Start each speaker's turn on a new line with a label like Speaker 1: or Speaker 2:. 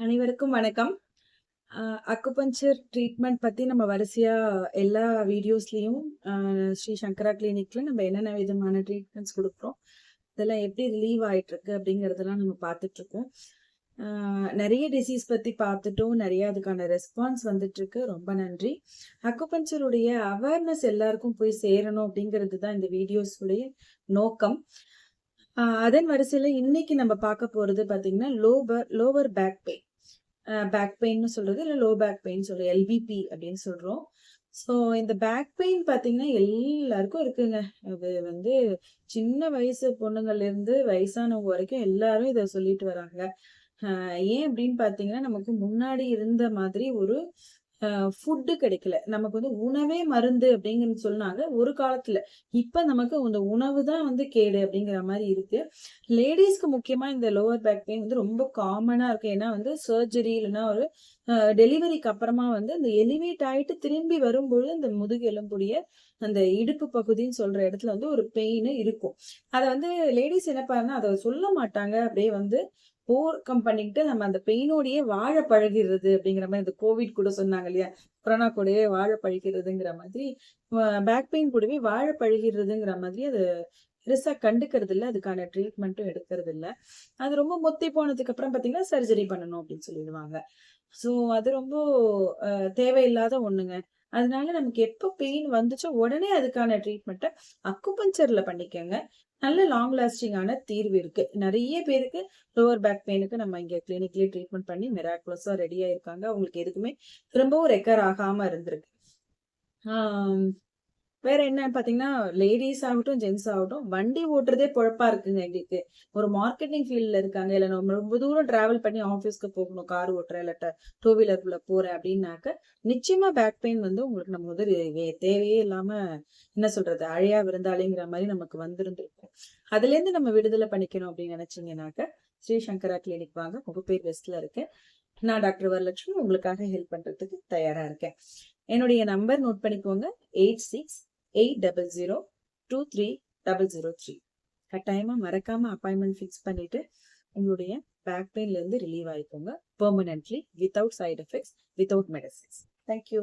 Speaker 1: அனைவருக்கும் வணக்கம். Acupuncture treatment பத்தி நம்ம வரிசையா எல்லா வீடியோஸ்லயும் ஸ்ரீ சங்கரா கிளினிக்ல நம்ம என்னென்ன விதமான ட்ரீட்மெண்ட்ஸ் கொடுக்குறோம், இதெல்லாம் எப்படி ரிலீவ் ஆயிட்டு இருக்கு அப்படிங்கறதெல்லாம் நம்ம பார்த்துட்டு இருக்கோம். நிறைய டிசீஸ் பத்தி பார்த்துட்டோம், நிறைய அதுக்கான ரெஸ்பான்ஸ் வந்துட்டு இருக்கு. ரொம்ப நன்றி. அக்குபஞ்சருடைய அவேர்னஸ் எல்லாருக்கும் போய் சேரணும் அப்படிங்கிறது தான் இந்த வீடியோஸுடைய நோக்கம். அதன் வரிசையில இன்னைக்கு நம்ம பார்க்க போறது பாத்தீங்கன்னா லோவர் பேக் பெயின். பேக் பெயின்னு சொல்றது இல்லை லோ பேக் பெயின் சொல்றோம், எல்பிபி அப்படின்னு சொல்றோம். ஸோ இந்த பேக் பெயின் பார்த்தீங்கன்னா எல்லாருக்கும் இருக்குங்க. அது சின்ன வயசு பொண்ணுங்கள்ல இருந்து வயசானவங்க வரைக்கும் எல்லாரும் இதை சொல்லிட்டு வராங்க. ஏன் அப்படின்னு பார்த்தீங்கன்னா, நமக்கு முன்னாடி இருந்த மாதிரி ஒரு ஃபுட்டு கிடைக்கல. நமக்கு உணவே மருந்து அப்படிங்கன்னு சொன்னாங்க ஒரு காலத்துல. இப்ப நமக்கு இந்த உணவு தான் கேடு அப்படிங்கிற மாதிரி இருக்கு. லேடிஸ்க்கு முக்கியமா இந்த லோவர் பேக் பெயின் ரொம்ப காமனா இருக்கு. ஏன்னா சர்ஜரி இல்லைன்னா ஒரு டெலிவரிக்கு அப்புறமா அந்த எலிவேட் ஆயிட்டு திரும்பி வரும்பொழுது அந்த முதுகு எலும்புடைய அந்த இடுப்பு பகுதின்னு சொல்ற இடத்துல ஒரு பெயின் இருக்கும். அதை லேடிஸ் என்ன பண்ணா அதை சொல்ல மாட்டாங்க. அப்படியே ஓவர் கம் பண்ணிக்கிட்டு நம்ம அந்த பெயினோடையே வாழ பழகிறது அப்படிங்கிற மாதிரி இந்த கோவிட் கூட சொன்னாங்க இல்லையா, கொரோனா கூடவே வாழ பழகிறதுங்கிற மாதிரி பேக் பெயின் கூடவே வாழ பழகிறதுங்கிற மாதிரி அது பெருசா கண்டுக்கிறது இல்லை. அதுக்கான ட்ரீட்மெண்ட்டும் எடுக்கிறது இல்லை. அது ரொம்ப மொத்தி போனதுக்கு அப்புறம் பாத்தீங்கன்னா சர்ஜரி பண்ணணும் அப்படின்னு சொல்லிடுவாங்க. ஸோ அது ரொம்ப தேவையில்லாத ஒண்ணுங்க. அதனால நமக்கு எப்போ பெயின் வந்துச்சோ உடனே அதுக்கான ட்ரீட்மெண்ட்டை அக்குபஞ்சர்ல பண்ணிக்கோங்க. நல்ல லாங் லாஸ்டிங்கான தீர்வு இருக்கு. நிறைய பேருக்கு லோவர் பேக் பெயினுக்கு நம்ம இங்க கிளினிக்லயே ட்ரீட்மெண்ட் பண்ணி மிராக்குலஸா ரெடியா இருக்காங்க. அவங்களுக்கு எதுக்குமே திரும்பவும் ரெக்கர் ஆகாம இருந்திருக்கு. வேற என்ன பாத்தீங்கன்னா, லேடிஸ் ஆகட்டும் ஜென்ஸ் ஆகட்டும் வண்டி ஓட்டுறதே பொழப்பா இருக்குங்க எங்களுக்கு. ஒரு மார்க்கெட்டிங் ஃபீல்ட்ல இருக்காங்க, இல்ல நம்ம ரொம்ப தூரம் டிராவல் பண்ணி ஆஃபீஸ்க்கு போகணும், கார் ஓட்டுறேன் இல்ல டூ வீலர்ல போறேன் அப்படின்னாக்க நிச்சயமா பேக் பெயின் உங்களுக்கு நம்ம தேவையே இல்லாம என்ன சொல்றது அழையா விருந்தாளிங்கிற மாதிரி நமக்கு வந்திருந்திருக்கும். அதுல இருந்து நம்ம விடுதலை பண்ணிக்கணும் அப்படின்னு நினைச்சீங்கன்னாக்க ஸ்ரீ சங்கரா கிளினிக் வாங்க. முகப்பேர் வெஸ்ட்ல இருக்கேன். நான் டாக்டர் வரலட்சுமி உங்களுக்காக ஹெல்ப் பண்றதுக்கு தயாரா இருக்கேன். என்னுடைய நம்பர் நோட் பண்ணிக்கோங்க, 8680230003. கட்டாயமா மறக்காம அப்பாயின்மெண்ட் ஃபிக்ஸ் பண்ணிட்டு உங்களுடைய பேக் பெயின்ல இருந்து ரிலீவ் ஆயிக்கோங்க permanently, without side effects, without medicines. Thank you.